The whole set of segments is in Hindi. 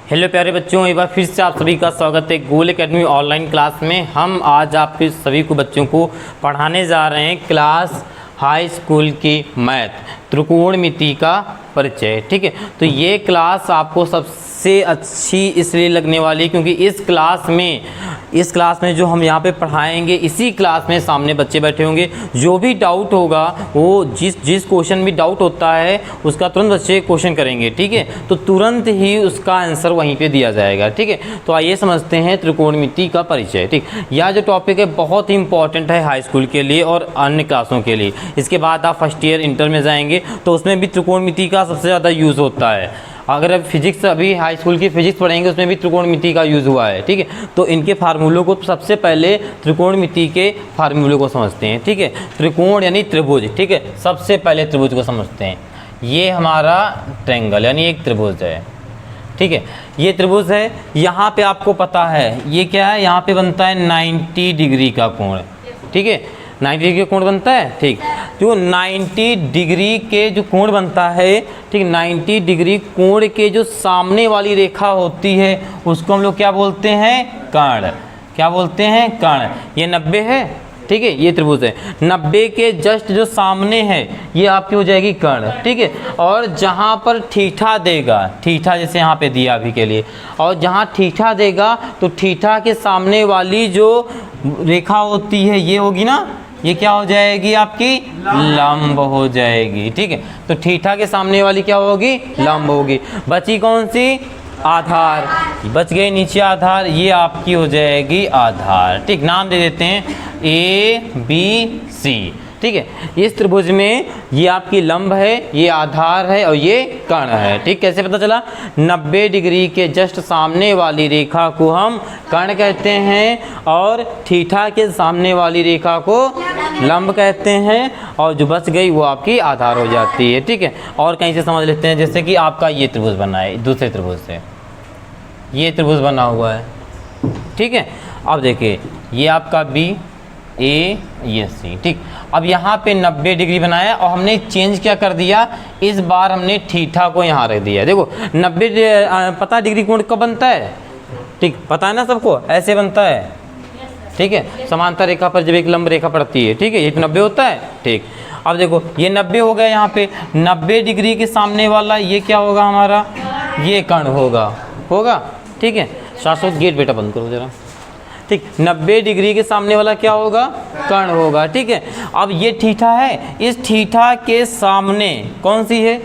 हेलो प्यारे बच्चों, एक बार फिर से आप सभी का स्वागत है गोल एकेडमी ऑनलाइन क्लास में। हम आज आप सभी को बच्चों को पढ़ाने जा रहे हैं क्लास हाई स्कूल की मैथ त्रिकोणमिति का परिचय। ठीक है, तो ये क्लास आपको सबसे अच्छी इसलिए लगने वाली है क्योंकि इस क्लास में जो हम यहाँ पे पढ़ाएंगे, इसी क्लास में सामने बच्चे बैठे होंगे। जो भी डाउट होगा वो जिस क्वेश्चन में डाउट होता है उसका तुरंत बच्चे क्वेश्चन करेंगे। ठीक है, तो तुरंत ही उसका आंसर वहीं पे दिया जाएगा। ठीक है, तो आइए समझते हैं त्रिकोणमिति का परिचय। ठीक, यह जो टॉपिक है बहुत ही इंपॉर्टेंट है हाई स्कूल के लिए और अन्य क्लासों के लिए। इसके बाद आप फर्स्ट ईयर इंटर में जाएंगे तो उसमें भी त्रिकोणमिति का सबसे ज़्यादा यूज़ होता है। अगर अब फिजिक्स, अभी हाई स्कूल की फिजिक्स पढ़ेंगे उसमें भी त्रिकोणमिति का यूज़ हुआ है। ठीक है, तो इनके फार्मूलों को सबसे पहले त्रिकोणमिति के फार्मूलों को समझते हैं। ठीक है, त्रिकोण यानी त्रिभुज। ठीक है, सबसे पहले त्रिभुज को समझते हैं। ये हमारा ट्रायंगल यानी एक त्रिभुज है। ठीक है, ये त्रिभुज है। यहाँ पे आपको पता है ये क्या है, यहाँ पे बनता है 90 डिग्री का कोण। ठीक है, 90 डिग्री का कोण बनता है। ठीक, जो 90 डिग्री के जो कोण बनता है, ठीक, 90 डिग्री कोण के जो सामने वाली रेखा होती है उसको हम लोग क्या बोलते हैं, कर्ण। क्या बोलते हैं, कर्ण। ये 90 है। ठीक है, ये त्रिभुज है। 90 के जस्ट जो सामने है ये आपकी हो जाएगी कर्ण। ठीक है, और जहाँ पर थीटा देगा, थीटा जैसे यहाँ पे दिया अभी के लिए, और जहाँ थीटा देगा तो थीटा के सामने वाली जो रेखा होती है ये होगी ना, ये क्या हो जाएगी, आपकी लंब हो जाएगी। ठीक है, तो थीटा के सामने वाली क्या होगी, लंब होगी। बची कौन सी, आधार। बच गई नीचे आधार, ये आपकी हो जाएगी आधार। ठीक, नाम दे देते हैं ABC। ठीक है, इस त्रिभुज में ये आपकी लंब है, ये आधार है और ये कर्ण है। ठीक, कैसे पता चला, 90 डिग्री के जस्ट सामने वाली रेखा को हम कर्ण कहते हैं और थीटा के सामने वाली रेखा को लंब कहते हैं, और जो बच गई वो आपकी आधार हो जाती है। ठीक है, और कहीं से समझ लेते हैं, जैसे कि आपका ये त्रिभुज बना है, दूसरे त्रिभुज से ये त्रिभुज बना हुआ है। ठीक है, अब देखिए ये आपका BA, ये C। ठीक, अब यहाँ पे 90 डिग्री बनाया और हमने चेंज क्या कर दिया, इस बार हमने थीटा को यहाँ रख दिया। देखो 90 पता डिग्री कोण कब बनता है, ठीक, पता है ना सबको, ऐसे बनता है। ठीक है, समांतर रेखा पर जब एक लंब रेखा पड़ती है, ठीक है, ये 90 होता है। ठीक, अब देखो ये 90 हो गया, यहाँ पे 90 डिग्री के सामने वाला ये क्या होगा हमारा, ये कर्ण होगा। ठीक है, शाश्वत गेट बेटा बंद करो जरा। ठीक, 90 डिग्री के सामने वाला क्या होगा, कर्ण होगा। ठीक है, अब ये थीटा है, इस थीटा के सामने कौन सी है,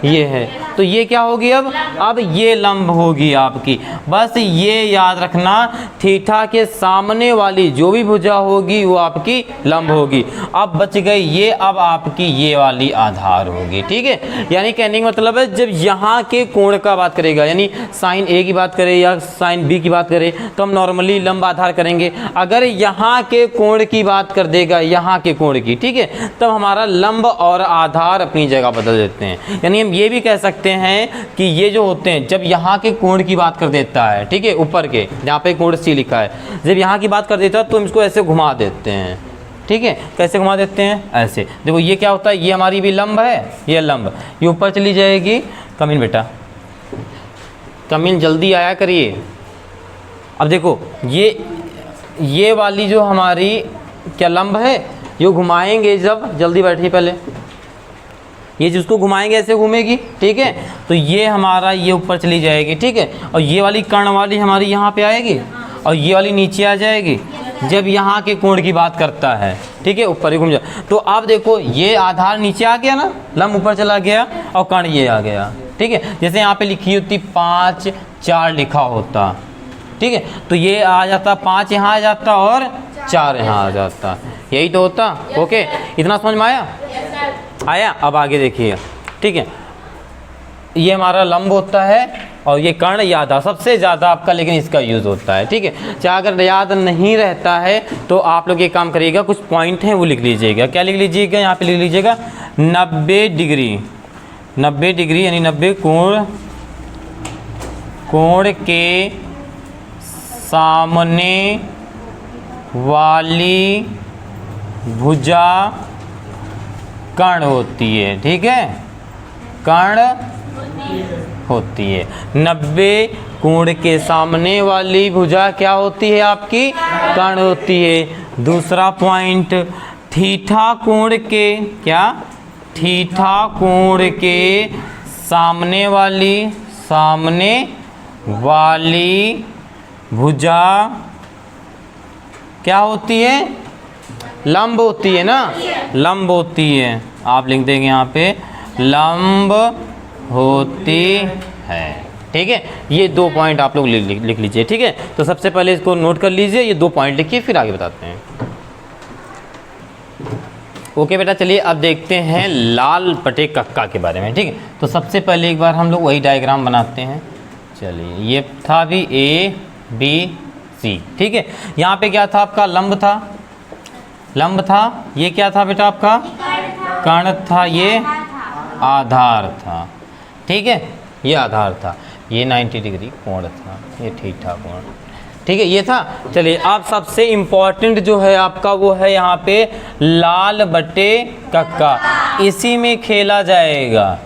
ये है, तो ये क्या होगी, अब ये लंब होगी आपकी। बस ये याद रखना, थीटा के सामने वाली जो भी भुजा होगी वो आपकी लंब होगी। अब बच गई ये, अब आपकी ये वाली आधार होगी। ठीक है, यानी कहने का मतलब है जब यहाँ के कोण का बात करेगा, यानी साइन A की बात करें या साइन B की बात करें तो हम नॉर्मली लंब आधार करेंगे। अगर यहाँ के कोण की बात कर देगा, यहाँ के कोण की, ठीक है, तब हमारा लंब और आधार अपनी जगह बदल देते हैं। यानी हम ये भी कह सकते हैं कि ये जो होते हैं जब यहाँ के कोण की बात कर देता है, ठीक है, ऊपर के जहाँ पे कोण C लिखा है, जब यहाँ की बात कर देता है तो हम इसको ऐसे घुमा देते हैं। ठीक है, कैसे घुमा देते हैं, ऐसे। देखो ये क्या होता है, ये हमारी भी लंब है, ये लंब, ये ऊपर चली जाएगी। कमीन बेटा, कमीन जल्दी आया करिए। अब देखो ये वाली जो हमारी क्या लंब है, ये घुमाएंगे जब, जल्दी बैठिए पहले, ये जिसको घुमाएंगे ऐसे घूमेगी। ठीक है, तो ये हमारा ये ऊपर चली जाएगी। ठीक है, और ये वाली कर्ण वाली हमारी यहाँ पे आएगी और ये वाली नीचे आ जाएगी जब यहाँ के कोण की बात करता है। ठीक है, ऊपर ही घूम जाए। तो आप देखो ये आधार नीचे आ गया ना, लंब ऊपर चला गया और कर्ण ये आ गया। ठीक है, जैसे यहाँ पे लिखी होती 5 4 लिखा होता। ठीक है, तो ये आ जाता 5 यहाँ आ जाता और 4 यहाँ आ जाता, यही तो होता। ओके, इतना समझ में आया। अब आगे देखिए। ठीक है, ये हमारा लंब होता है और ये कर्ण याद आ सबसे ज़्यादा आपका, लेकिन इसका यूज़ होता है। ठीक है, चाहे अगर याद नहीं रहता है तो आप लोग ये काम करिएगा, कुछ पॉइंट हैं वो लिख लीजिएगा। क्या लिख लीजिएगा, यहाँ पे लिख लीजिएगा 90 डिग्री यानी 90 कोण के सामने वाली भुजा कर्ण होती है। ठीक है, कर्ण होती है। 90 कोण के सामने वाली भुजा क्या होती है आपकी? कर्ण होती है। दूसरा पॉइंट, थीटा कोण के क्या? थीटा कोण के सामने वाली भुजा क्या होती है? लंब होती है ना, लंब होती है। आप लिख देंगे यहाँ पे लंब होती है। ठीक है, ये 2 पॉइंट आप लोग लिख लीजिए। ठीक है, तो सबसे पहले इसको नोट कर लीजिए, ये 2 पॉइंट लिखिए, फिर आगे बताते हैं। ओके बेटा, चलिए अब देखते हैं लाल बटे कक्का के बारे में। ठीक है, तो सबसे पहले एक बार हम लोग वही डायग्राम बनाते हैं। चलिए, ये था भी ए बी सी। ठीक है, यहाँ पे क्या था आपका? लंब था, लंब था। ये क्या था बेटा आपका? कर्ण था। ये आधार था। ठीक है, ये आधार था। ये 90 डिग्री कोण था, ये थीटा कोण। ठीक है, ये था। चलिए, अब सबसे इम्पोर्टेंट जो है आपका वो है यहाँ पे लाल बटे कक्का। इसी में खेला जाएगा।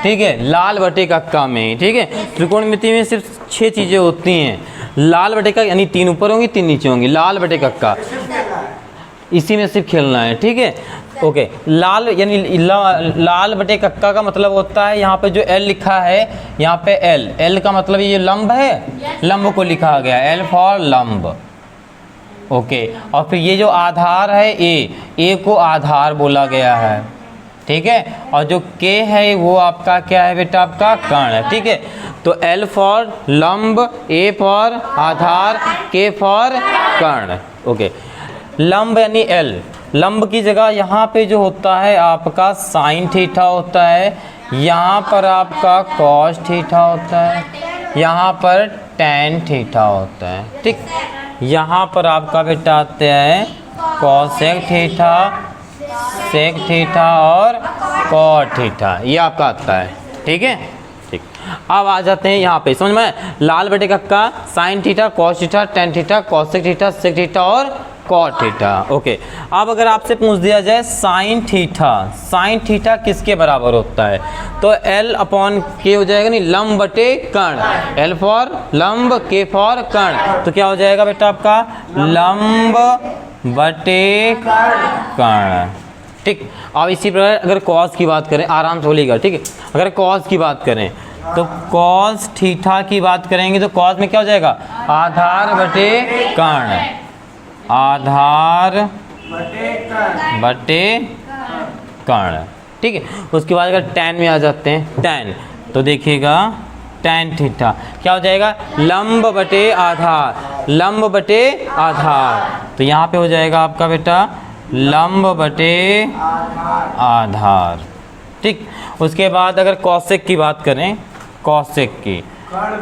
ठीक है, लाल बटे कक्का में। ठीक है, त्रिकोणमिति में सिर्फ 6 चीज़ें होती हैं। लाल बटे का यानी 3 ऊपर होंगी 3 नीचे होंगी। लाल बटे कक्का, इसी में सिर्फ खेलना है। ठीक है, ओके। लाल यानी लाल बटे कक्का का मतलब होता है, यहाँ पे जो एल लिखा है, यहाँ पे एल का मतलब ये लंब है, लंब को लिखा गया, एल फॉर लंब। ओके, और फिर ये जो आधार है ए को आधार बोला गया है। ठीक है, और जो के है वो आपका क्या है बेटा? आपका कर्ण है। ठीक है, तो एल फॉर लंब, ए फॉर आधार, के फॉर कर्ण। ओके, लंब यानी एल, लंब की जगह यहाँ पे जो होता है आपका साइन थीटा होता है, यहाँ पर आपका कॉस थीटा होता है, यहाँ पर टैन थीटा होता है। ठीक, यहाँ पर आपका बेटा आते हैं कॉसेक थीटा, सेक थीटा और कॉट थीटा, ये आपका आता है। ठीक है, ठीक। अब आ जाते हैं यहाँ पे, समझ में? लाल बटे कक्का, sine theta, cos theta, tan theta, cosec theta, sec theta और कॉट थीटा। ओके, अब अगर आपसे पूछ दिया जाए साइन थीटा किसके बराबर होता है? तो एल अपॉन के हो जाएगा, नहीं, लंब बटे कर्ण। एल फॉर लंब, के फॉर कर्ण, तो क्या हो जाएगा बेटा आपका? लंब बटे कर्ण। ठीक, अब इसी प्रकार अगर कॉस की बात करें, आराम से बोलिएगा। ठीक है, अगर कॉस की बात करें तो कॉस थीटा की बात करेंगे तो कॉस में क्या हो जाएगा? आधार बटे कर्ण, आधार बटे कर्ण। ठीक है, उसके बाद अगर टैन में आ जाते हैं, टैन, तो देखिएगा टैन थीटा क्या हो जाएगा? लंब बटे आधार, लंब बटे आधार, तो यहाँ पे हो जाएगा आपका बेटा लंब बटे आधार। ठीक, उसके बाद अगर कॉसेक की बात करें, कॉसेक की,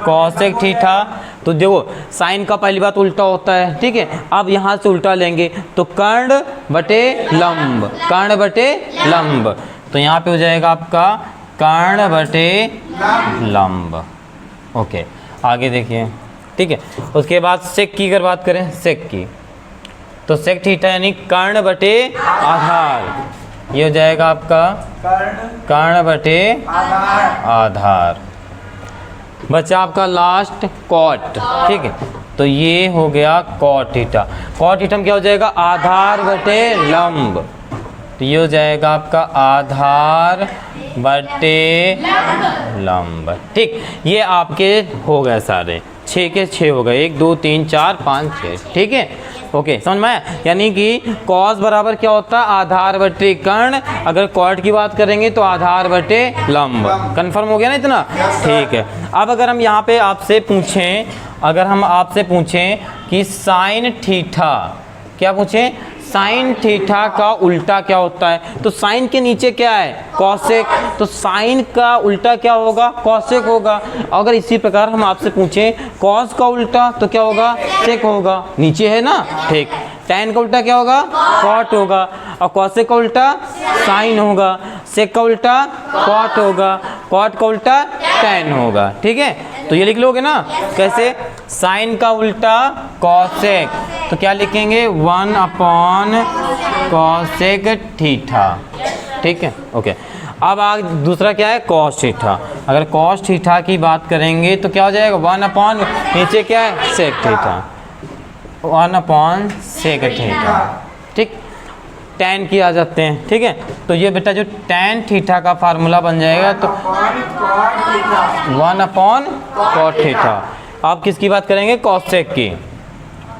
कॉसेक थीटा, तो देखो साइन का पहली बात उल्टा होता है। ठीक है, अब यहाँ से उल्टा लेंगे तो कर्ण बटे लंब, कर्ण बटे लंब, तो यहाँ पे हो जाएगा आपका कर्ण बटे लंब। ओके, आगे देखिए। ठीक है, उसके बाद सेक की अगर बात करें, सेक की, तो सेक थीटा यानी कर्ण बटे आधार, ये हो जाएगा आपका कर्ण बटे आधार। बचा आपका लास्ट कॉट। ठीक है, तो ये हो गया कॉट थीटा। कॉट थीटा में क्या हो जाएगा? आधार बटे लंब, तो ये हो जाएगा आपका आधार बटे लंब। ठीक, ये आपके हो गए सारे 6 के 6 हो गए, 1 2 3 4 5 6। ठीक है, ओके, समझ में आया? यानी कि कॉस बराबर क्या होता है? आधार बटे कर्ण। अगर कॉट की बात करेंगे तो आधार बटे लंब। कंफर्म हो गया ना इतना? ठीक है, अब अगर हम यहाँ पे आपसे पूछें, अगर हम आपसे पूछें कि साइन थीटा, क्या पूछें? साइन थीटा का उल्टा क्या होता है? तो साइन के नीचे क्या है? कॉसेक, तो साइन का उल्टा क्या होगा? कॉसेक होगा। अगर इसी प्रकार हम आपसे पूछें कॉस का उल्टा तो क्या होगा? सेक होगा, नीचे है ना। ठीक, टैन का उल्टा क्या होगा? कॉट होगा, और कॉसेक का उल्टा साइन होगा, सेक का उल्टा कॉट होगा, कॉट का उल्टा टैन होगा। ठीक है, तो ये लिख लोगे ना कैसे? साइन का उल्टा कॉसेक, तो क्या लिखेंगे? 1 अपॉन कॉसेक थीटा। ठीक है, ओके। अब आगे दूसरा क्या है, कॉस थीटा। अगर कॉस थीटा की बात करेंगे तो क्या हो जाएगा, 1 नीचे क्या है, सेक थीटा, 1 सेक थीटा। ठीक, tan की आ जाते हैं। ठीक है, तो ये बेटा जो tan थीटा का फार्मूला बन जाएगा तो 1 cot थीटा। आप किसकी बात करेंगे, कॉसेक की,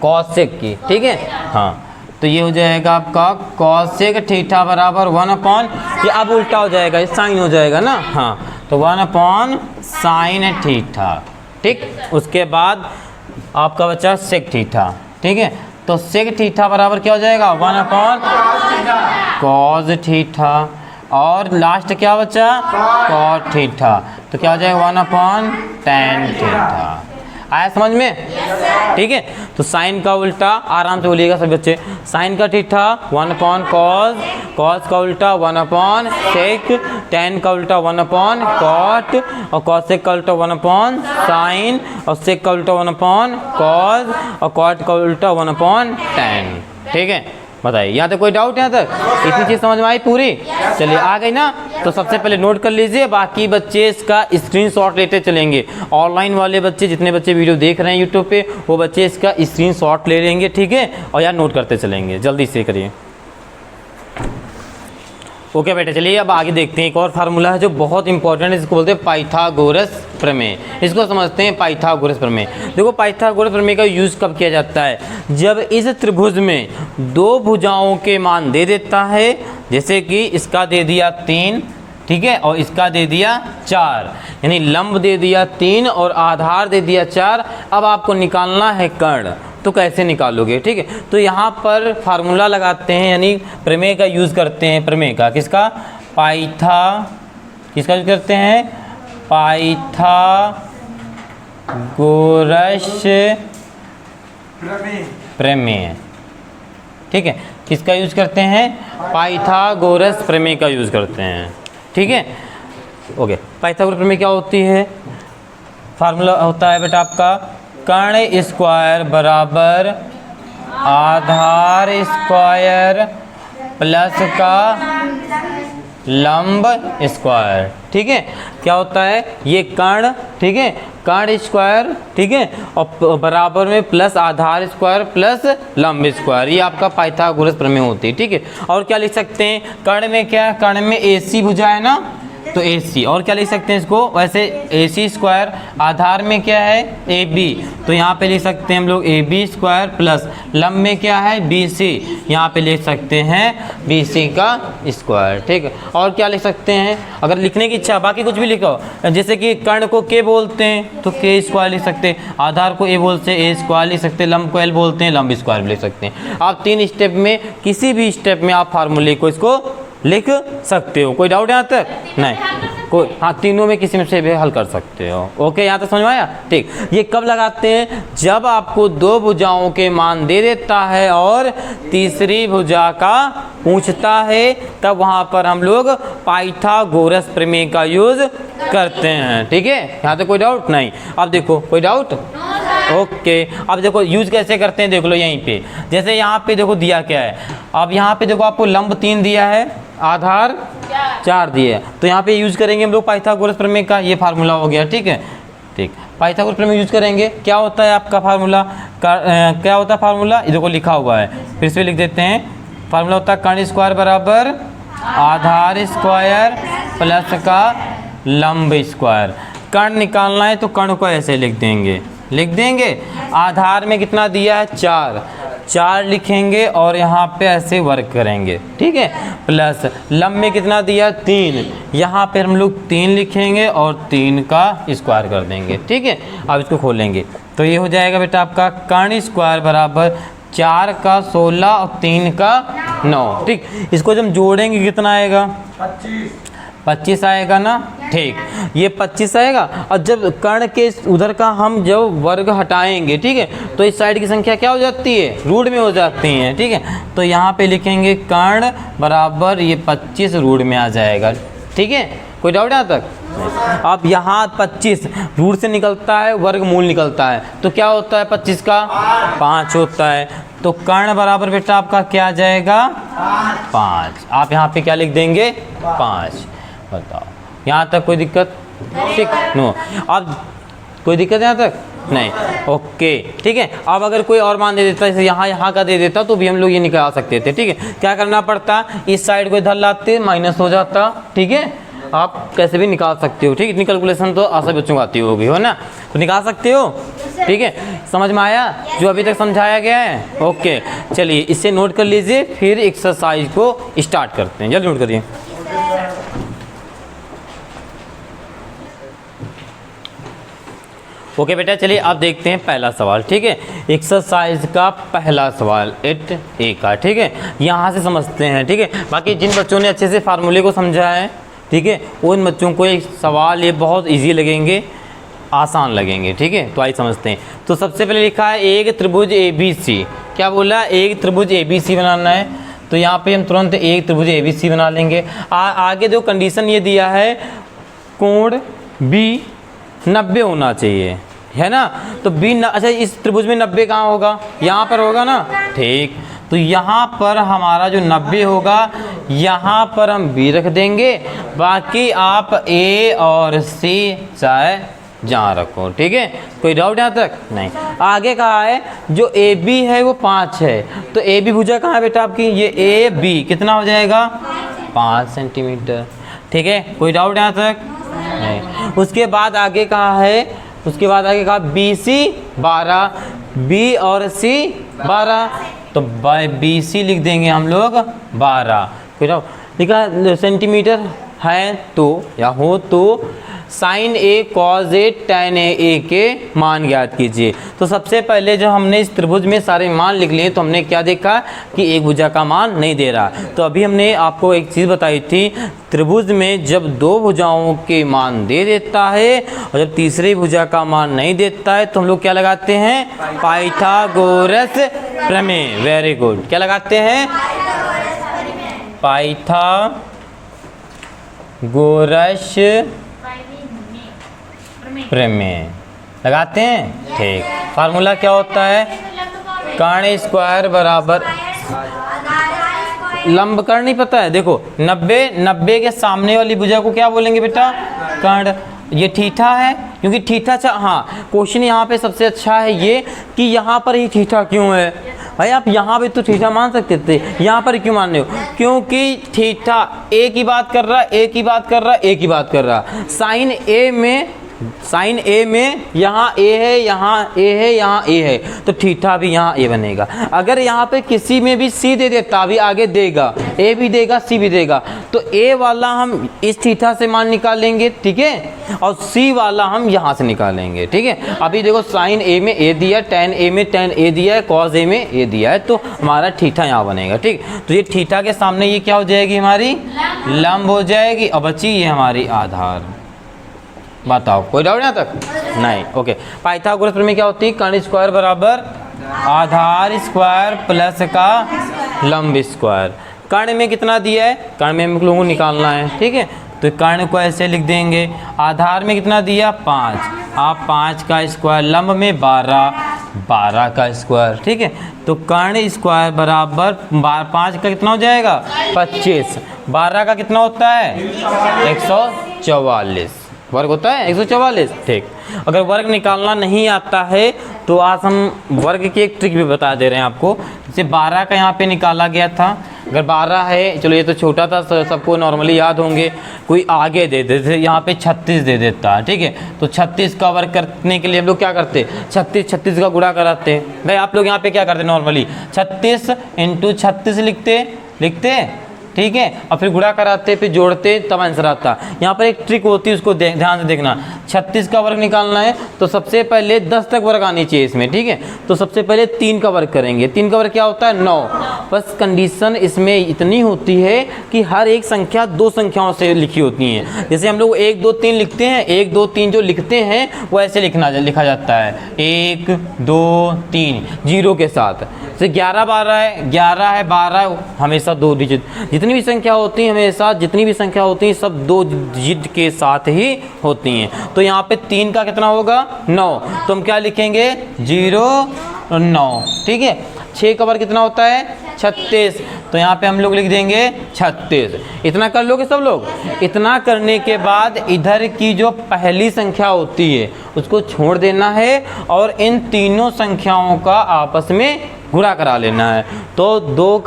कॉसेक की। ठीक है, हाँ, तो ये हो जाएगा आपका कॉसेक थीटा बराबर 1 ये अब उल्टा हो जाएगा, ये साइन हो जाएगा ना। हाँ, तो 1 साइन थीटा। ठीक, उसके बाद आपका बचा सेक थीटा। ठीक है, तो सेक थीटा बराबर क्या हो जाएगा, 1 कॉस थीटा, और लास्ट क्या बचा, कॉट थीटा, तो क्या हो जाएगा 1 tan थीटा। आया समझ में? ठीक है, तो साइन का उल्टा आराम से बोलिएगा सब बच्चे, साइन का थीटा 1 कॉस, कॉस का उल्टा 1 सेक, tan का उल्टा 1 कॉट, और कॉसेक का उल्टा 1 साइन, और सेक का उल्टा 1 कॉस, और कॉट का उल्टा 1 tan। ठीक है, बताइए यहाँ तक कोई डाउट, यहाँ तक इतनी चीज़ समझ में आई पूरी? चलिए आ गई ना, तो सबसे पहले नोट कर लीजिए, बाकी बच्चे इसका स्क्रीनशॉट लेते चलेंगे। ऑनलाइन वाले बच्चे, जितने बच्चे वीडियो देख रहे हैं यूट्यूब पे, वो बच्चे इसका स्क्रीनशॉट ले लेंगे। ठीक है, और यार नोट करते चलेंगे, जल्दी से करिए। ओके बेटे, चलिए अब आगे देखते हैं। एक और फार्मूला है जो बहुत इंपॉर्टेंट है, इसको बोलते हैं पाइथागोरस प्रमेय। इसको समझते हैं, पाइथागोरस प्रमेय। देखो पाइथागोरस प्रमेय का यूज़ कब किया जाता है, जब इस त्रिभुज में दो भुजाओं के मान दे देता है, जैसे कि इसका दे दिया 3, ठीक है, और इसका दे दिया 4, यानी लंब दे दिया 3 और आधार दे दिया 4। अब आपको निकालना है कर्ण, तो कैसे निकालोगे? ठीक है, तो यहाँ पर फार्मूला लगाते हैं, यानी प्रमेय का यूज़ करते हैं। प्रमेय का किसका, किसका यूज़ करते हैं, पाइथागोरस प्रमेय। ठीक है, किसका यूज़ करते हैं, पाइथागोरस प्रमेय का यूज़ करते हैं। ठीक है, ओके, पाइथागोरस प्रमेय क्या होती है, फार्मूला होता है बेटा आपका कर्ण स्क्वायर बराबर आधार स्क्वायर प्लस का लंब स्क्वायर। ठीक है, क्या होता है ये कर्ण, ठीक है, कर्ण स्क्वायर, ठीक है, और बराबर में प्लस आधार स्क्वायर प्लस लंब स्क्वायर, ये आपका पाइथागोरस प्रमेय होती है। ठीक है, और क्या लिख सकते हैं, कर्ण में क्या है, कर्ण में AC भुजा है ना, तो AC, और क्या लिख सकते हैं इसको, वैसे AC स्क्वायर, आधार में क्या है AB, तो यहाँ पे लिख सकते हैं हम लोग AB स्क्वायर प्लस लंब में क्या है BC, यहाँ पे लिख सकते हैं BC का स्क्वायर। ठीक है, और क्या लिख सकते हैं, अगर लिखने की इच्छा, बाकी कुछ भी लिखो, जैसे कि कर्ण को K बोलते हैं तो K स्क्वायर लिख सकते हैं, आधार को A बोलते हैं A स्क्वायर लिख सकते हैं, लंब को L बोलते हैं लंब स्क्वायर भी लिख सकते हैं। आप 3 स्टेप में, किसी भी स्टेप में आप फार्मूले को इसको लिख सकते हो। कोई डाउट यहाँ तक? नहीं, कोई, हाँ, तीनों में किसी में से भी हल कर सकते हो। ओके, यहाँ तक समझ में आया? ठीक, ये कब लगाते हैं, जब आपको दो भुजाओं के मान दे देता है और तीसरी भुजा का पूछता है, तब वहाँ पर हम लोग पाइथागोरस प्रमेय का यूज़ करते हैं। ठीक है, यहाँ तक कोई डाउट नहीं? अब देखो, कोई डाउट? ओके, अब देखो यूज़ कैसे करते हैं, देख लो यहीं पे, जैसे यहाँ पे देखो दिया क्या है, अब यहाँ पे देखो आपको लंब 3 दिया है, आधार 4 दिए है, तो यहाँ पे यूज़ करेंगे हम लोग पाइथागोरस प्रमेय का, ये फार्मूला हो गया। ठीक है, ठीक, पाइथागोरस प्रमेय यूज़ करेंगे। क्या होता है आपका फार्मूला, क्या होता है फार्मूला, ये देखो लिखा हुआ है, फिर से लिख देते हैं। फार्मूला होता है कर्ण स्क्वायर बराबर आधार स्क्वायर प्लस का लंब स्क्वायर। कर्ण निकालना है तो कर्ण को ऐसे लिख देंगे, आधार में कितना दिया है 4 लिखेंगे और यहाँ पे ऐसे वर्क करेंगे। ठीक है, प्लस लंब में कितना दिया 3, यहाँ पे हम लोग 3 लिखेंगे और 3 का स्क्वायर कर देंगे। ठीक है, अब इसको खोलेंगे तो ये हो जाएगा बेटा आपका कर्ण स्क्वायर बराबर 4 का 16 और 3 का 9। ठीक, इसको जब जोड़ेंगे कितना आएगा, 25 आएगा ना। ठीक, ये 25 आएगा, और जब कर्ण के उधर का हम जब वर्ग हटाएंगे, ठीक है, तो इस साइड की संख्या क्या हो जाती है, रूट में हो जाती है। ठीक है, तो यहाँ पे लिखेंगे कर्ण बराबर ये 25 रूट में आ जाएगा। ठीक है, कोई डाउट यहाँ तक? अब यहाँ 25 रूट से निकलता है, वर्गमूल निकलता है, तो क्या होता है 25 का 5 होता है, तो कर्ण बराबर बेटा आपका क्या आ जाएगा 5। आप यहाँ पे क्या लिख देंगे 5। बताओ यहाँ तक कोई दिक्कत? ठीक, नो। अब कोई दिक्कत यहाँ तक नहीं? ओके, ठीक है। अब अगर कोई और मान दे देता, जैसे यहाँ का दे देता, तो भी हम लोग ये निकाल सकते थे। ठीक है, क्या करना पड़ता, इस साइड को इधर लाते, माइनस हो जाता। ठीक है, आप कैसे भी निकाल सकते हो। ठीक, इतनी कैलकुलेशन तो आशा बच्चों को आती होगी, हो ना, तो निकाल सकते हो। ठीक है, समझ में आया जो अभी तक समझाया गया है? ओके, चलिए इसे नोट कर लीजिए, फिर एक्सरसाइज को स्टार्ट करते हैं। जल्दी नोट करिए। ओके बेटा, चलिए अब देखते हैं पहला सवाल। ठीक है, एक्सरसाइज का पहला सवाल 8A का। ठीक है, यहाँ से समझते हैं। ठीक है, बाकी जिन बच्चों ने अच्छे से फार्मूले को समझा है, ठीक है, उन बच्चों को एक सवाल ये बहुत इजी लगेंगे, आसान लगेंगे। ठीक है, तो आइए समझते हैं। तो सबसे पहले लिखा है एक त्रिभुज ABC। क्या बोला? एक त्रिभुज ABC बनाना है। तो यहाँ पे हम तुरंत एक त्रिभुज ABC बना लेंगे। आगे जो कंडीशन ये दिया है, कोण B 90 होना चाहिए, है ना। तो अच्छा, इस त्रिभुज में 90 कहाँ होगा? यहाँ पर होगा ना। ठीक, तो यहाँ पर हमारा जो 90 होगा, यहाँ पर हम B रख देंगे, बाकी आप A और C चाहे जहाँ रखो। ठीक है, कोई डाउट यहाँ तक नहीं? आगे कहा है जो AB है वो 5 है, तो AB भुजा कहाँ है बेटा आपकी? ये AB कितना हो जाएगा? 5 सेंटीमीटर। ठीक है, कोई डाउट यहाँ तक नहीं? उसके बाद आगे कहा है, BC 12, B और C 12, तो BC लिख देंगे हम लोग 12। फिर लिखा सेंटीमीटर है तो या हो तो sine A cos A tan A के मान ज्ञात कीजिए। तो सबसे पहले जब हमने इस त्रिभुज में सारे मान लिख लिए, तो हमने क्या देखा कि एक भुजा का मान नहीं दे रहा। तो अभी हमने आपको एक चीज़ बताई थी, त्रिभुज में जब दो भुजाओं के मान दे देता है और जब तीसरी भुजा का मान नहीं देता है, तो हम लोग क्या लगाते हैं? पाइथागोरस प्रमेय। वेरी गुड, क्या लगाते हैं? पाइथागोरस प्रमेय लगाते हैं। ठीक, फार्मूला क्या होता है? कर्ण स्क्वायर बराबर लंब कर्ण नहीं पता है? देखो 90 के सामने वाली भुजा को क्या बोलेंगे बेटा? कर्ण। ये थीटा है, क्योंकि थीटा हाँ, क्वेश्चन यहाँ पे सबसे अच्छा है ये कि यहाँ पर ही थीटा क्यों है। भाई आप यहाँ पे तो थीटा मान सकते थे, यहाँ पर क्यों मान रहे हो? क्योंकि थीटा A की बात कर रहा है, A की बात कर रहा है। साइन A में यहाँ A है, यहाँ A है, यहाँ A है, तो थीटा भी यहाँ A बनेगा। अगर यहाँ पे किसी में भी C दे देता, भी आगे देगा, A भी देगा, C भी देगा, तो A वाला हम इस थीटा से मान निकालेंगे। ठीक है, और C वाला हम यहाँ से निकालेंगे। ठीक है, अभी देखो साइन A में A दिया, tan A में tan A दिया है, cos A में A दिया है, तो हमारा थीटा यहाँ बनेगा। ठीक, तो ये थीटा के सामने ये क्या हो जाएगी? हमारी लंब हो जाएगी। अब बची ये हमारी आधार। बताओ, कोई डाउट यहाँ तक नहीं? ओके, पाइथागोरस प्रमेय क्या होती है? कर्ण स्क्वायर बराबर आधार स्क्वायर प्लस का लंब स्क्वायर। कर्ण में कितना दिया है? कर्ण में हम लोगों को निकालना है। ठीक है, तो कर्ण को ऐसे लिख देंगे। आधार में कितना दिया? 5, आप 5 का स्क्वायर, लंब में 12 का स्क्वायर। ठीक है, तो कर्ण स्क्वायर बराबर 5 का कितना हो जाएगा? 25। 12 का कितना होता है? 144 वर्ग होता है, 144। ठीक, अगर वर्ग निकालना नहीं आता है तो आज हम वर्ग की एक ट्रिक भी बता दे रहे हैं आपको। जैसे 12 का यहाँ पे निकाला गया था, अगर 12 है, चलो ये तो छोटा था, सबको नॉर्मली याद होंगे, कोई आगे दे देते, यहाँ पे 36 दे देता है। ठीक है, तो 36 का वर्ग करने के लिए हम लोग क्या करते? 36 का गुणा कराते हैं। भाई आप लोग यहाँ पे क्या करते नॉर्मली? 36 × 36 लिखते ठीक है, और फिर गुणा कराते, फिर जोड़ते, तब आंसर आता। यहाँ पर एक ट्रिक होती है, उसको ध्यान से देखना। 36 का वर्ग निकालना है तो सबसे पहले 10 तक वर्ग आनी चाहिए इसमें। ठीक है, तो सबसे पहले 3 का वर्ग करेंगे। 3 का वर्ग क्या होता है? 9। बस कंडीशन इसमें इतनी होती है कि हर एक संख्या 2 संख्याओं से लिखी होती है। जैसे हम लोग 1 2 3 लिखते हैं, 1 2 3 जो लिखते हैं वो ऐसे लिखा जाता है, 1 2 3 0 के साथ। जैसे 11 12 है, 11 है, 12 है, हमेशा 2 डिजिट। जितनी भी संख्या होती है हमेशा, जितनी भी संख्या होती है सब 2 डिजिट के साथ ही होती हैं। तो यहाँ पे 3 का कितना होगा? 9, तो हम क्या लिखेंगे? 0 9। ठीक है, 6 का वर्ग कितना होता है? 36। तो यहाँ पे हम लोग लिख देंगे 36। इतना कर लोगे सब लोग। इतना करने के बाद इधर की जो पहली संख्या होती है उसको छोड़ देना है और इन तीनों संख्याओं का आपस में गुणा करा लेना है। तो 2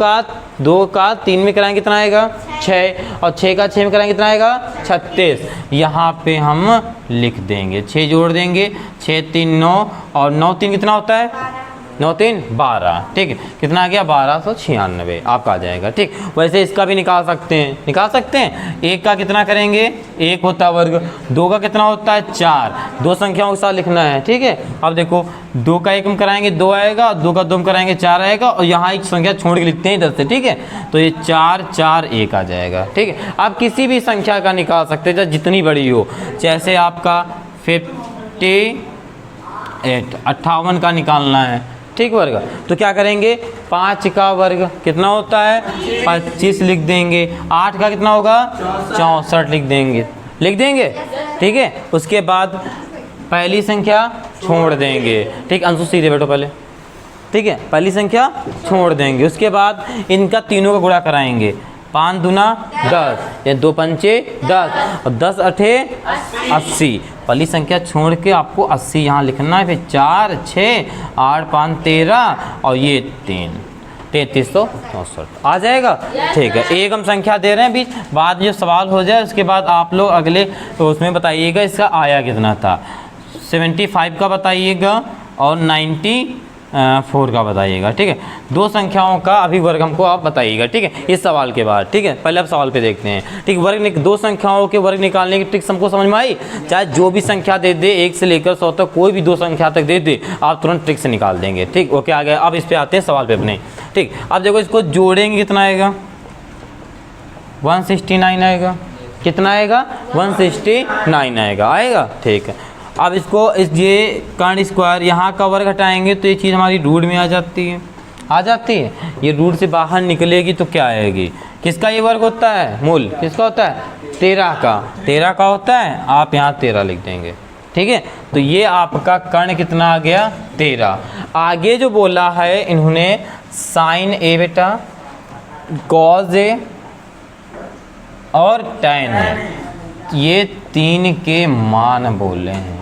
का 3 में कराएंगे कितना आएगा 6 और 6 का 6 में कराएंगे कितना आएगा 36। यहाँ पे हम लिख देंगे 6 जोड़ देंगे 6 3 9 और 9 3 कितना होता है 9 3 12। ठीक है, कितना आ गया 1296 आपका आ जाएगा। ठीक, वैसे इसका भी निकाल सकते हैं। 1 का कितना करेंगे 1 होता है वर्ग, 2 का कितना होता है 4, दो संख्याओं के साथ लिखना है। ठीक है, अब देखो 2 का 1 हम कराएंगे 2 आएगा, 2 का 2 हम कराएंगे 4 आएगा और यहाँ एक संख्या छोड़ के लिखते हैं इधर से। ठीक है, तो ये 4 4 1 आ जाएगा। ठीक है, आप किसी भी संख्या का निकाल सकते हैं जितनी बड़ी हो, जैसे आपका 58 का निकालना है। ठीक, वर्ग तो क्या करेंगे 5 का वर्ग कितना होता है 25 लिख देंगे। 8 का कितना होगा 64 लिख देंगे। ठीक है, उसके बाद पहली संख्या छोड़ देंगे। ठीक, अंशु सीधे बैठो पहले। ठीक है, पहली संख्या छोड़ देंगे, उसके बाद इनका तीनों का गुणा कराएंगे। 5 दूना 10 या 2 पंचे 10 और 10 अठे 80। पहली संख्या छोड़ के आपको 80 यहाँ लिखना है। फिर 4 6 8 5 13 और ये 3 3364 आ जाएगा। ठीक है, एक हम संख्या दे रहे हैं बीच, बाद में जो सवाल हो जाए उसके बाद आप लोग अगले तो उसमें बताइएगा इसका आया कितना था। 75 का बताइएगा और 94 का बताइएगा। ठीक है, दो संख्याओं का अभी वर्ग हमको आप बताइएगा। ठीक है, इस सवाल के बाद। ठीक है, पहले आप सवाल पे देखते हैं। ठीक, दो संख्याओं के वर्ग निकालने की ट्रिक हमको समझ में आई। चाहे जो भी संख्या दे दे 1 से लेकर 100 तक, कोई भी दो संख्या तक दे दे आप तुरंत ट्रिक से निकाल देंगे। ठीक, ओके आ गया। अब इस पे आते हैं सवाल पे अपने। ठीक, अब देखो इसको जोड़ेंगे कितना आएगा 169 आएगा। कितना आएगा 169 आएगा। ठीक है, अब इसको ये कर्ण स्क्वायर यहाँ का वर्ग हटाएंगे तो ये चीज़ हमारी रूट में आ जाती है। ये रूट से बाहर निकलेगी तो क्या आएगी, किसका ये वर्ग होता है मूल किसका होता है 13 का होता है। आप यहाँ 13 लिख देंगे। ठीक है, तो ये आपका कर्ण कितना आ गया 13। आगे जो बोला है इन्होंने साइन ए बेटा, कॉज ए और टैन ए, ये 3 के मान बोले हैं।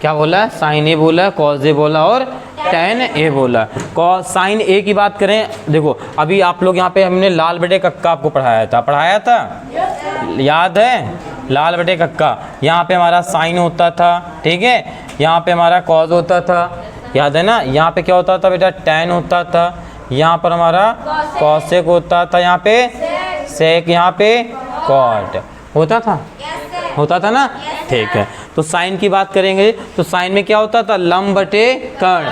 क्या बोला, साइन ए बोला, कॉज ए बोला और टैन ए बोला। साइन ए की बात करें, देखो अभी आप लोग यहाँ पे हमने लाल बटे कक्का आपको पढ़ाया था याद है, लाल बटे कक्का। यहाँ पे हमारा साइन होता था। ठीक है, यहाँ पे हमारा कॉज होता था, याद है ना। यहाँ पे क्या होता था बेटा टैन होता था। यहाँ पर हमारा कॉसेक होता था, यहाँ पे सेक, यहाँ पे कॉट होता था ना। ठीक है, तो साइन की बात करेंगे तो साइन में क्या होता था लंब बटे कर्ण।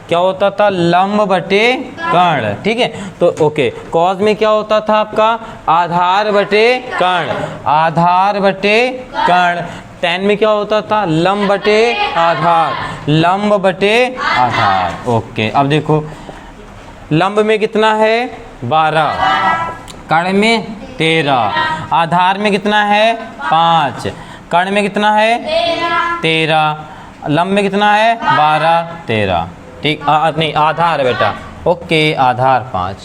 क्या होता था लंब बटे कर्ण। ठीक है, तो ओके। कॉज में क्या होता था आपका आधार बटे कर्ण। टैन में क्या होता था लंब बटे आधार। ओके, अब देखो लंब में कितना है 12, कर्ण में 13, आधार में कितना है 5, कर्ण में कितना है 13, लंब में कितना है 12 13। ठीक, नहीं आधार बेटा। ओके, आधार 5।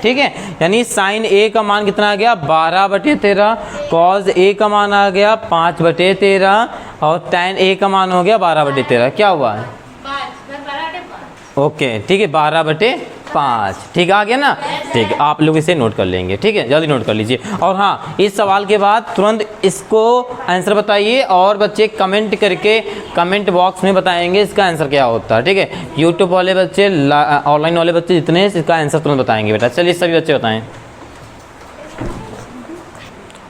ठीक है, यानी साइन ए का मान कितना आ गया 12/13, कॉज ए का मान आ गया 5/13 और टैन ए का मान हो गया 12/13। क्या हुआ है ओके। ठीक है, 12/5। ठीक आ गया ना। ठीक है, आप लोग इसे नोट कर लेंगे। ठीक है, जल्दी नोट कर लीजिए। और हाँ, इस सवाल के बाद तुरंत इसको आंसर बताइए और बच्चे कमेंट करके कमेंट बॉक्स में बताएंगे इसका आंसर क्या होता है। ठीक है, यूट्यूब वाले बच्चे, ऑनलाइन वाले बच्चे जितने हैं इसका आंसर तुरंत बताएंगे बेटा। चलिए सभी बच्चे बताएं।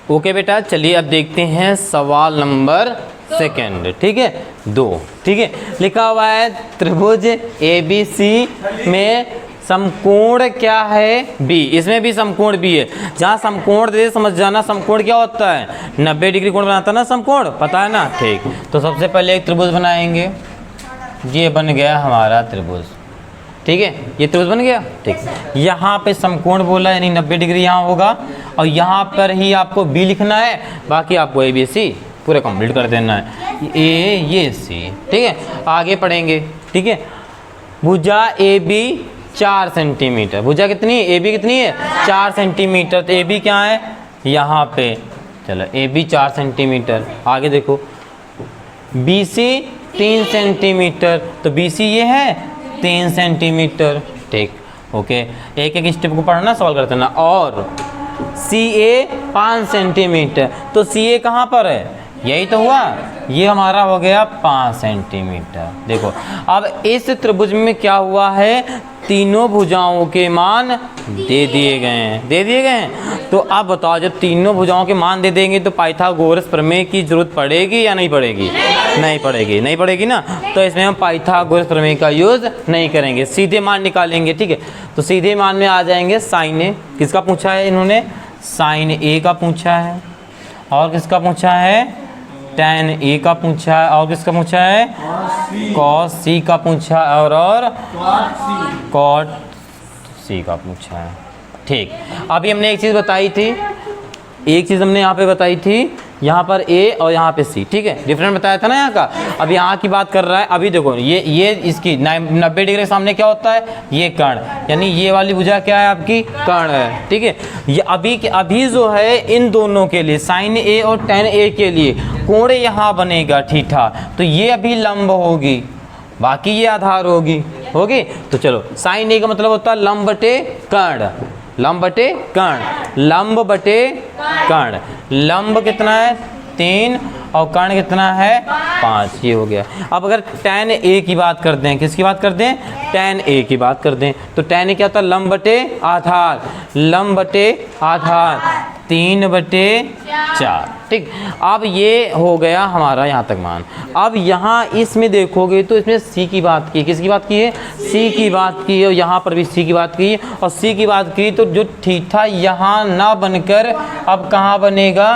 ओके बेटा, चलिए अब देखते हैं सवाल नंबर 2। ठीक है 2। ठीक है, लिखा हुआ है त्रिभुज ABC में समकोण क्या है B। इसमें भी समकोण B है। जहाँ समकोण दे समझ जाना समकोण क्या होता है 90 डिग्री कोण बनाता है ना समकोण, पता है ना। ठीक, तो सबसे पहले एक त्रिभुज बनाएंगे। ये बन गया हमारा त्रिभुज। ठीक है, ये त्रिभुज बन गया। ठीक, यहाँ पे समकोण बोला यानी 90 डिग्री यहाँ होगा और यहाँ पर ही आपको B लिखना है, बाकी आपको ABC पूरा कंप्लीट कर देना है। ये C। ठीक है, आगे पढ़ेंगे। ठीक है, भुजा AB 4 सेंटीमीटर। भुजा कितनी है, ए बी कितनी है 4 सेंटीमीटर। तो ए बी क्या है यहाँ पे, चलो ए बी 4 सेंटीमीटर। आगे देखो बी सी 3 सेंटीमीटर, तो बी सी ये है 3 सेंटीमीटर। ठीक, ओके, एक एक स्टेप को पढ़ना, सवाल करते ना। और सी ए 5 सेंटीमीटर, तो सी ए कहाँ पर है, यही तो हुआ, ये हमारा हो गया 5 सेंटीमीटर। देखो अब इस त्रिभुज में क्या हुआ है, तीनों भुजाओं के मान दे दिए गए हैं, दे दिए गए हैं। तो अब बताओ, जब तीनों भुजाओं के मान दे देंगे तो पाइथागोरस प्रमेय की जरूरत पड़ेगी या नहीं पड़ेगी? नहीं पड़ेगी, नहीं पड़ेगी ना। तो इसमें हम पाइथागोरस प्रमेय का यूज नहीं करेंगे, सीधे मान निकालेंगे। ठीक है, तो सीधे मान में आ जाएंगे साइन ए। किसका पूछा है इन्होंने, साइन ए का पूछा है। और किसका पूछा है, tan ए का पूछा है। और किसका पूछा है, cos सी का पूछा है। और cot सी का पूछा है। ठीक, अभी हमने एक चीज़ बताई थी, एक चीज़ हमने यहाँ पे बताई थी, यहाँ पर ए और यहाँ पे सी। ठीक है, डिफरेंट बताया था ना यहाँ का। अब यहाँ की बात कर रहा है। अभी देखो ये इसकी 90 डिग्री के सामने क्या होता है, ये कर्ण, यानी ये वाली भुजा क्या है आपकी, कर्ण है। ठीक है, ये अभी जो है इन दोनों के लिए, साइन ए और tan ए के लिए कोण यहाँ बनेगा थीटा, तो ये अभी लंब होगी, बाकी ये आधार होगी। तो चलो, साइन ए का मतलब होता है लंब बटे कर्ण, लंब बटे कर्ण, लंब बटे कर्ण। लंब कितना है 3 और कर्ण कितना है 5, ये हो गया। अब अगर tan ए की बात करते हैं, किसकी बात करते हैं, tan ए की बात करते हैं, तो tan ए क्या होता है, लंब बटे आधार, लंब बटे आधार 3 बटे 4। ठीक, अब ये हो गया हमारा यहाँ तक मान। अब यहाँ इसमें देखोगे तो इसमें सी की बात की, किसकी बात की है, सी की बात की है। और यहाँ पर भी सी की बात की, और सी की बात की तो जो थीटा यहाँ ना बनकर अब कहाँ बनेगा,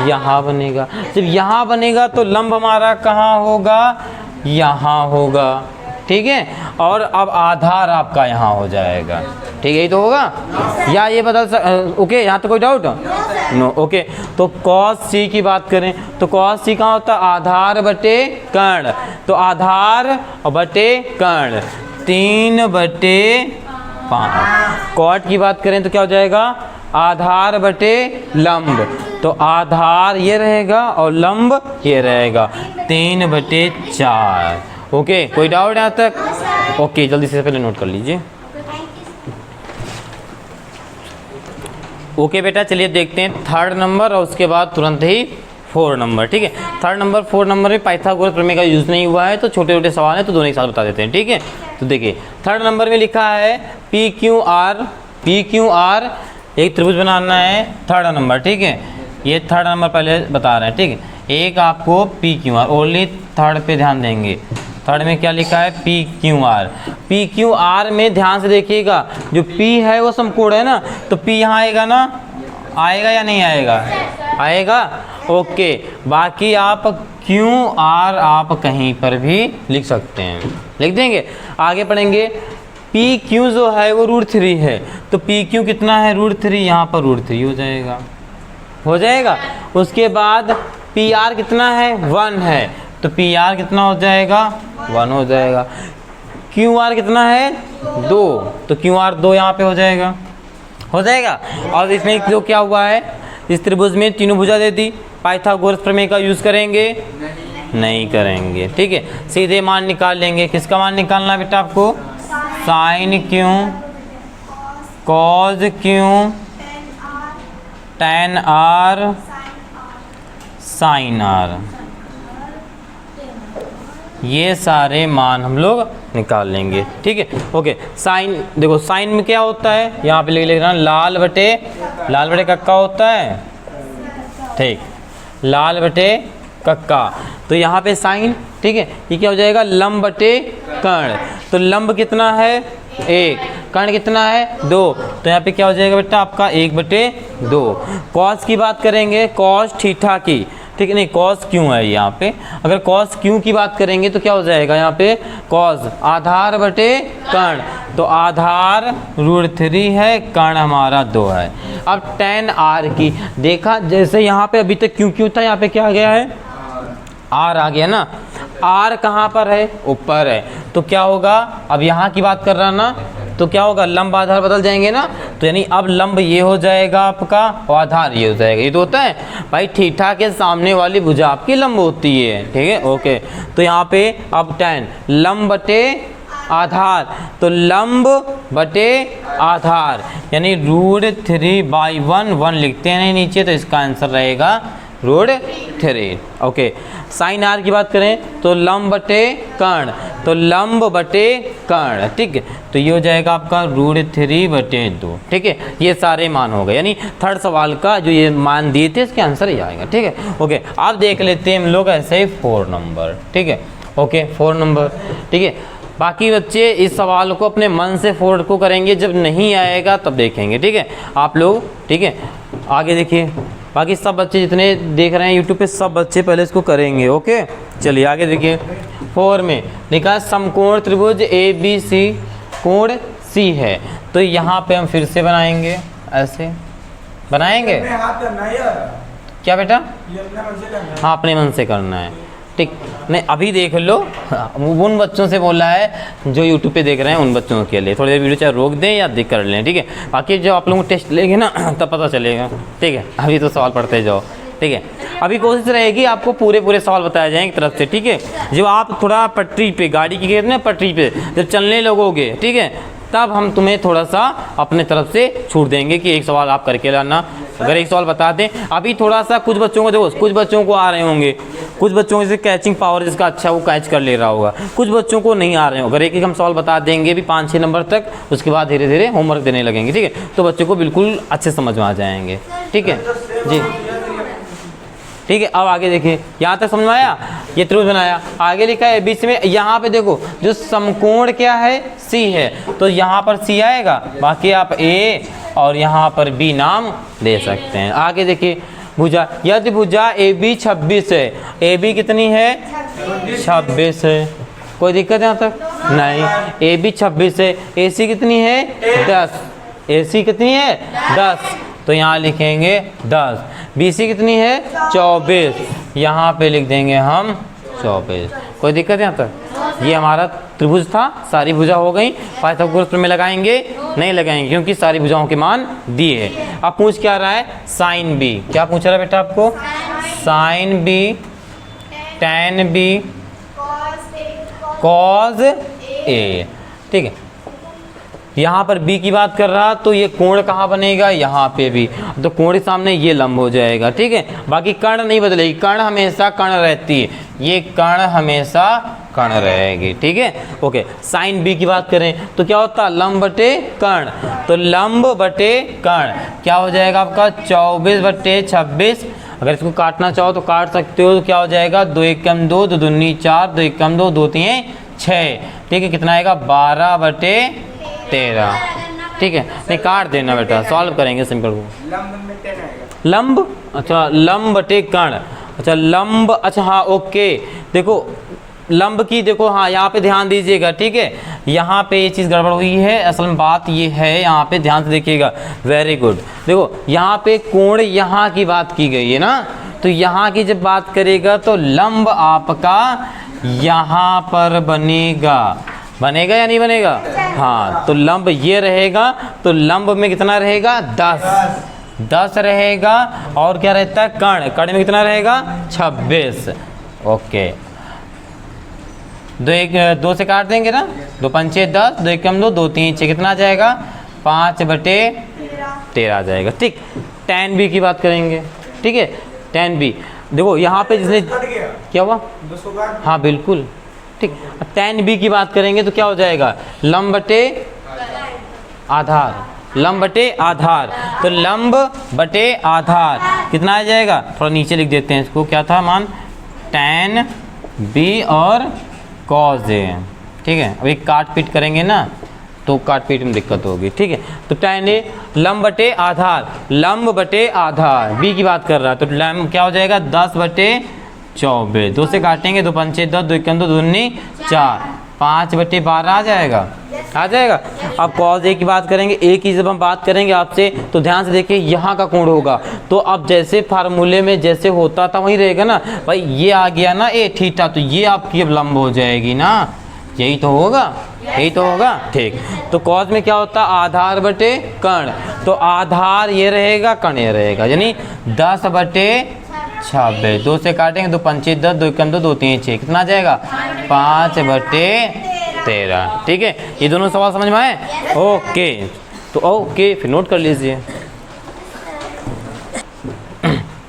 यहाँ बनेगा। जब यहाँ बनेगा तो लंब हमारा कहाँ होगा, यहाँ होगा। ठीक है, और अब आधार आपका यहाँ हो जाएगा। ठीक है, यही तो होगा, या ये बदल ओके, यहाँ तो कोई डाउट नो। ओके, तो cos सी की बात करें तो cos सी कहाँ होता है, आधार बटे कर्ण, तो आधार बटे कर्ण 3 बटे 5। cot की बात करें तो क्या हो जाएगा, आधार बटे लंब, तो आधार ये रहेगा और लंब ये रहेगा 3 बटे 4। ओके, कोई डाउट यहाँ तक? ओके, जल्दी से पहले नोट कर लीजिए। ओके बेटा, चलिए देखते हैं 3rd नंबर और उसके बाद तुरंत ही 4 नंबर। ठीक है, 3rd नंबर 4 नंबर में पाइथागोरस प्रमेय का यूज़ नहीं हुआ है, तो छोटे छोटे सवाल हैं तो दोनों एक साथ बता देते हैं। ठीक है, तो देखिए 3rd नंबर में लिखा है पी क्यू आर एक त्रिभुज बनाना है 3rd नंबर। ठीक है, ये 3rd नंबर पहले बता रहे हैं। ठीक है, एक आपको P Q R, only 3rd पे ध्यान देंगे। 3rd में क्या लिखा है, P Q R. P Q R में ध्यान से देखिएगा, जो पी है वो समकोण है ना, तो पी यहाँ आएगा ना, आएगा या नहीं आएगा, आएगा। ओके, बाकी आप क्यू आर आप कहीं पर भी लिख सकते हैं, लिख देंगे। आगे पढ़ेंगे, पी क्यू जो है वो √3 है, तो पी क्यू कितना है √3, यहाँ पर √3 हो जाएगा, हो जाएगा। उसके बाद पी आर कितना है 1 है, तो पी आर कितना हो जाएगा 1 हो जाएगा। क्यू आर कितना है 2, तो क्यू आर 2 यहाँ पे हो जाएगा, हो जाएगा। और इसमें जो क्या हुआ है, इस त्रिभुज में तीनों भुजा दे दी, पाइथागोरस प्रमेय का यूज़ करेंगे नहीं करेंगे। ठीक है, सीधे मान निकाल लेंगे। किसका मान निकालना है बेटा आपको, sine Q, cos Q, tan R, sine R, ये सारे मान हम लोग निकाल लेंगे। ठीक है, ओके। साइन देखो, साइन में क्या होता है, यहाँ पे लिख रहा लाल बटे कक्का होता है। ठीक, लाल बटे कक्का, तो यहाँ पे साइन। ठीक है, ये क्या हो जाएगा, लंब बटे कर्ण, तो लंब कितना है 1, कर्ण कितना है 2, तो यहाँ पे क्या हो जाएगा बेटा आपका 1 बटे 2। कॉस की बात करेंगे, कॉस थीटा की, ठीक है, नहीं कॉस क्यू है यहाँ पे। अगर कॉस क्यू की बात करेंगे तो क्या हो जाएगा यहाँ पे, कॉस आधार बटे कर्ण, तो आधार √3 है, कर्ण हमारा 2 है। अब tan आर की देखा, जैसे यहाँ पे अभी तक क्यू था, यहाँ पे क्या आ गया है, आर आ गया ना। आर कहाँ पर है, ऊपर है, तो क्या होगा, अब यहाँ की बात कर रहा ना, तो क्या होगा, लंब आधार बदल जाएंगे ना, तो यानी अब लंब ये हो जाएगा आपका और आधार ये हो जाएगा। ये तो होता है भाई, थीटा के सामने वाली भुजा आपकी लंब होती है, ठीक है, ओके। तो यहाँ पे अब tan लंब बटे आधार, तो लंब बटे आधार यानी √3/1 लिखते हैं नीचे, तो इसका आंसर रहेगा √3, ओके। साइन आर की बात करें तो लंब बटे कर्ण, तो लंब बटे कर्ण, ठीक है, तो ये हो जाएगा आपका √3/2, ठीक है। ये सारे मान हो गए, यानी थर्ड सवाल का जो ये मान दिए थे इसके आंसर ये आएगा, ठीक है, ओके। अब देख लेते हैं हम लोग ऐसे ही 4 नंबर, ठीक है, ओके, 4 नंबर, ठीक है। बाकी बच्चे इस सवाल को अपने मन से 4 को करेंगे, जब नहीं आएगा तब देखेंगे, ठीक है आप लोग, ठीक है। आगे देखिए, बाकी सब बच्चे जितने देख रहे हैं यूट्यूब पे सब बच्चे पहले इसको करेंगे, ओके। चलिए आगे देखिए, 4 में लिखा समकोण त्रिभुज ABC, कोण C है, तो यहाँ पे हम फिर से बनाएंगे, ऐसे बनाएंगे, क्या बेटा, हाँ अपने मन से करना है, ठीक। नहीं अभी देख लो, उन बच्चों से बोला है जो यूट्यूब पे देख रहे हैं, उन बच्चों के लिए थोड़ी देर वीडियो चाहे रोक दें या देख कर लें, ठीक है। बाकी जब आप लोगों को टेस्ट लेंगे ना तब पता चलेगा, ठीक है। अभी तो सवाल पढ़ते जाओ, ठीक है। अभी कोशिश रहेगी आपको पूरे सवाल बताए जाएंगे एक तरफ से, ठीक है। जब आप थोड़ा पटरी पे गाड़ी की कहते हैं पटरी पे जब चलने लगोगे, ठीक है, तब हम तुम्हें थोड़ा सा अपने तरफ से छूट देंगे कि एक सवाल आप करके लाना। अगर एक सवाल बता दें, अभी थोड़ा सा कुछ बच्चों को देखो, कुछ बच्चों को आ रहे होंगे, कुछ बच्चों को जैसे कैचिंग पावर जिसका अच्छा वो कैच कर ले रहा होगा, कुछ बच्चों को नहीं आ रहे होंगे। अगर एक हम सवाल बता देंगे भी 5-6 नंबर तक, उसके बाद धीरे धीरे होमवर्क देने लगेंगे, ठीक है, तो बच्चों को बिल्कुल अच्छे समझ में आ जाएंगे, ठीक है जी, ठीक है। अब आगे देखिए, यहाँ तक समझ में आया, ये त्रिभुज बनाया, आगे लिखा है बीच में, यहाँ पे देखो जो समकोण क्या है, C है, तो यहाँ पर C आएगा, बाकी आप A और यहाँ पर B नाम दे सकते हैं। आगे देखिए, भुजा, यदि भुजा AB 26 है, AB कितनी है, 26 है, कोई दिक्कत यहाँ तक नहीं, AB 26 है, AC कितनी है, 10, AC कितनी है, 10, तो यहाँ लिखेंगे 10, BC कितनी है, 24, यहाँ पे लिख देंगे हम 24, कोई दिक्कत यहाँ तक। ये हमारा त्रिभुज था, सारी भुजा हो गई, पाइथागोरस में लगाएंगे नहीं लगाएंगे क्योंकि सारी भुजाओं के मान दिए हैं। अब पूछ क्या रहा है, साइन B, क्या पूछ रहा है बेटा आपको, sign B, tan B, cos A, ठीक है। यहाँ पर B की बात कर रहा, तो ये कोण कहाँ बनेगा, यहाँ पे भी, तो कोण के सामने ये लंब हो जाएगा, ठीक है। बाकी कर्ण नहीं बदलेगी, कर्ण हमेशा कर्ण रहती है, ये कर्ण हमेशा कर्ण रहेगी, ठीक है, ओके। साइन B की बात करें तो क्या होता, लंब बटे कर्ण, तो लंब बटे कर्ण क्या हो जाएगा आपका 24/26। अगर इसको काटना चाहो तो काट सकते हो, तो क्या हो जाएगा, 2 1 2, 2 दूनी 4, 2 1 2, 2 3 6, ठीक है, कितना आएगा 12/13, ठीक है। नहीं काट देना बेटा, सॉल्व करेंगे सिंपल को। लंब, अच्छा लंब बटे कर्ण, अच्छा लंब, अच्छा हाँ ओके, देखो लंब की देखो, हाँ यहाँ पे ध्यान दीजिएगा, ठीक है, यहाँ पे ये चीज़ गड़बड़ हुई है, असल में बात ये है, यहाँ पे ध्यान से देखिएगा, वेरी गुड। देखो यहाँ पे कोण यहाँ की बात की गई है ना, तो यहाँ की जब बात करेगा तो लंब आपका यहाँ पर बनेगा, बनेगा या नहीं बनेगा, हाँ, तो लंब ये रहेगा, तो लंब में कितना रहेगा 10 रहेगा, और क्या रहता है कर्ण, कर्ण में कितना रहेगा 26, ओके। 2 से काट देंगे ना, 2 पंचे 10, 2 1 2, 2 3 6, कितना आ जाएगा 5/13 आ जाएगा, ठीक। tan B की बात करेंगे, ठीक है, tan B देखो यहाँ पे जिसने क्या हुआ, हाँ बिल्कुल, ठीक। tan B की बात करेंगे तो क्या हो जाएगा, लंब बटे आधार, लंब बटे आधार, तो लंब बटे आधार कितना आ जाएगा, थोड़ा नीचे लिख देते हैं इसको, क्या था मान, tan B और cos A, ठीक है। अभी काट पीट करेंगे ना तो काट पीट में दिक्कत होगी, ठीक है। तो tan A लंब बटे आधार, लंब बटे आधार, B की बात कर रहा है, तो लंब क्या हो जाएगा 10/24, 2 से काटेंगे, 2 पंचे 10, 2 1 2, 2 दूनी 4, 5/12 आ जाएगा, आ जाएगा। अब cos A की बात करेंगे, A की जब हम बात करेंगे आपसे तो ध्यान से देखिए, यहाँ का कोण होगा, तो अब जैसे फार्मूले में जैसे होता था वही रहेगा ना भाई, ये आ गया ना A थीटा, तो ये आपकी अब लंब हो जाएगी ना, यही तो होगा, यही तो होगा। ठीक, तो कॉस में क्या होता है, आधार बटे कर्ण, तो आधार ये रहेगा, कर्ण ये रहेगा, यानी 10 बटे 26। 2 से काटेंगे, 2 पंचे 10, 2 एकम 2, 2 3 6, कितना आ जाएगा 5 बटे 13। ठीक है, ये दोनों सवाल समझ में आए? ओके, तो ओके फिर नोट कर लीजिए।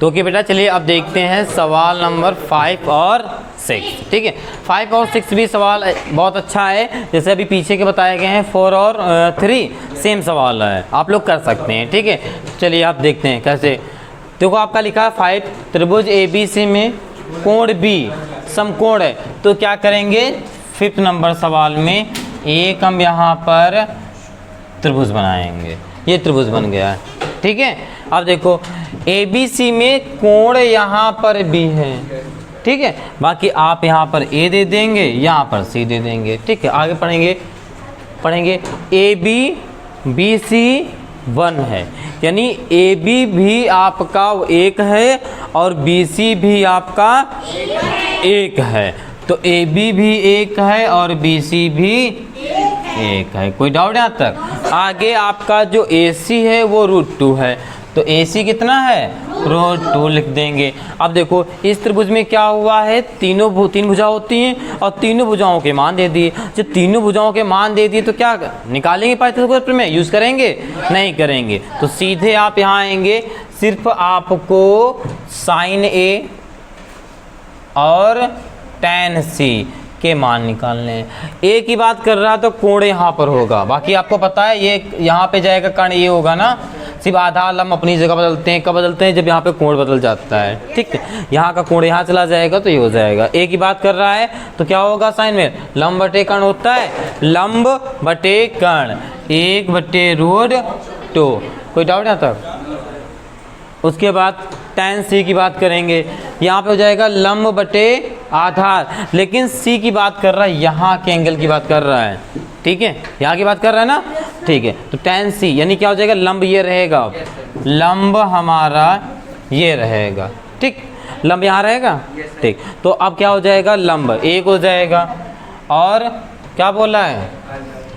तो ओके बेटा, चलिए अब देखते हैं सवाल नंबर 5 और 6। ठीक है, 5 और 6 भी सवाल बहुत अच्छा है, जैसे अभी पीछे के बताए गए हैं 4 और 3 सेम सवाल है, आप लोग कर सकते हैं। ठीक है, चलिए आप देखते हैं कैसे। देखो आपका लिखा है 5 त्रिभुज ABC में कोण B समकोण है, तो क्या करेंगे 5th नंबर सवाल में एक हम यहाँ पर त्रिभुज बनाएंगे, ये त्रिभुज बन गया है। ठीक है, अब देखो ABC में कोण यहाँ पर B है। ठीक है, बाकी आप यहाँ पर A दे देंगे, यहाँ पर C दे देंगे। ठीक है, आगे पढ़ेंगे AB BC 1 है, यानी AB भी आपका 1 है और BC भी आपका 1 है, तो AB भी 1 है और BC भी 1 है। कोई डाउट यहाँ तक? आगे आपका जो AC है वो √2 है, तो AC कितना है √2 लिख देंगे। अब देखो इस त्रिभुज में क्या हुआ है, तीन भुजा होती हैं और तीनों भुजाओं के मान दे दिए। जब तीनों भुजाओं के मान दे दिए तो क्या निकालेंगे पाइथागोरस प्रमेय? यूज़ करेंगे? नहीं करेंगे, तो सीधे आप यहाँ आएंगे, सिर्फ आपको sin A और tan C के मान निकालने हैं। ए की बात कर रहा तो कोण यहाँ पर होगा, बाकी आपको पता है ये यहाँ पे जाएगा, कर्ण ये होगा ना। सिर्फ आधार लंब अपनी जगह बदलते हैं, कब बदलते हैं? जब यहाँ पे कोण बदल जाता है। ठीक है, यहाँ का कोण यहाँ चला जाएगा तो ये हो जाएगा। ए की बात कर रहा है तो क्या होगा साइन में? लंब बटे कर्ण होता है, लंब बटे कर्ण 1 बटे √2। कोई डाउट यहाँ तक? उसके बाद tan C की बात करेंगे, यहाँ पे हो जाएगा लंब बटे आधार, लेकिन C की बात कर रहा है, यहाँ के एंगल की बात कर रहा है। ठीक है, यहाँ की बात कर रहा है ना। ठीक है, तो tan C यानी क्या हो जाएगा, लंब ये रहेगा, लंब हमारा ये रहेगा। ठीक, लंब यहाँ रहेगा। ठीक, तो अब क्या हो जाएगा, लंब 1 हो जाएगा, और क्या बोला है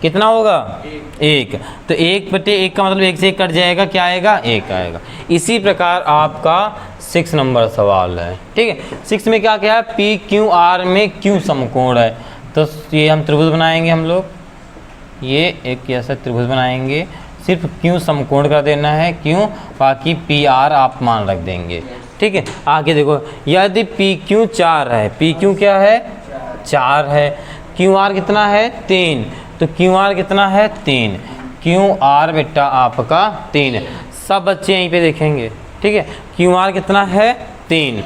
कितना होगा 1, तो 1 बटे 1 का मतलब 1 से 1 कट जाएगा, क्या आएगा 1 आएगा। इसी प्रकार आपका 6 नंबर सवाल है। ठीक है, 6 में क्या क्या है, PQR में Q समकोण है, तो ये हम त्रिभुज बनाएंगे, हम लोग ये एक ऐसा त्रिभुज बनाएंगे, सिर्फ Q समकोण कर देना है, क्यों, बाकी PR आप मान रख देंगे। ठीक है, आगे देखो, यदि PQ 4 है, PQ क्या है 4 है, QR कितना है 3, तो QR कितना है 3, QR बेटा आपका 3। सब बच्चे यहीं पे देखेंगे। ठीक है, QR कितना है 3,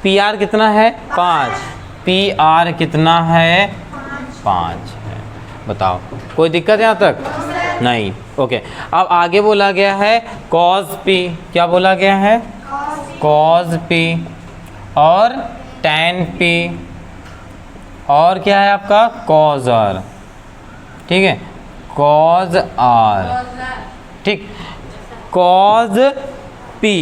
PR कितना है 5, PR कितना है 5 है। बताओ कोई दिक्कत है यहाँ तक? नहीं। ओके, अब आगे बोला गया है cos P, क्या बोला गया है cos P और tan P, और क्या है आपका cos R। ठीक है, cos R। ठीक, cos P।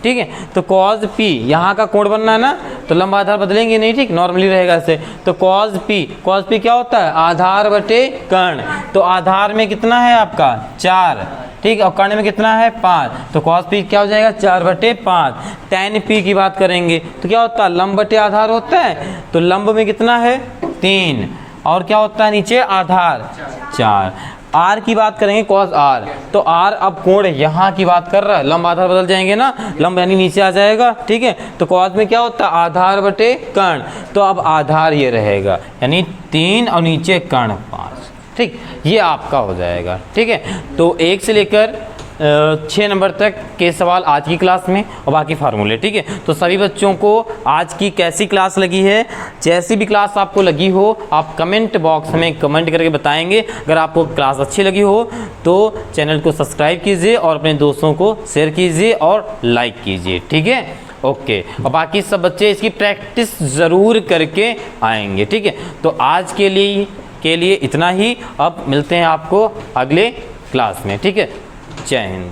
ठीक है, तो cos P यहाँ का कोण बनना है ना, तो लंब आधार बदलेंगे नहीं। ठीक, नॉर्मली रहेगा ऐसे, तो cos P क्या होता है, आधार बटे कर्ण, तो आधार में कितना है आपका 4। ठीक, और कर्ण में कितना है 5, तो cos P क्या हो जाएगा 4 बटे 5। tan P की बात करेंगे तो क्या होता है, लंब बटे आधार होता है, तो लंब में कितना है 3, और क्या होता है नीचे आधार 4। R की बात करेंगे cos R, तो R अब कोण यहाँ की बात कर रहा है, लंब आधार बदल जाएंगे ना, लंब यानी नीचे आ जाएगा। ठीक है, तो cos में क्या होता है, आधार बटे कर्ण, तो अब आधार ये रहेगा, यानी 3 और नीचे कर्ण 5। ठीक, ये आपका हो जाएगा। ठीक है, तो 1 से लेकर 6 नंबर तक के सवाल आज की क्लास में और बाकी फार्मूले। ठीक है, तो सभी बच्चों को आज की कैसी क्लास लगी है, जैसी भी क्लास आपको लगी हो आप कमेंट बॉक्स में कमेंट करके बताएंगे। अगर आपको क्लास अच्छी लगी हो तो चैनल को सब्सक्राइब कीजिए और अपने दोस्तों को शेयर कीजिए और लाइक कीजिए। ठीक है, ओके, और बाकी सब बच्चे इसकी प्रैक्टिस ज़रूर करके आएंगे। ठीक है, तो आज के लिए इतना ही, अब मिलते हैं आपको अगले क्लास में। ठीक है, जय हिंद।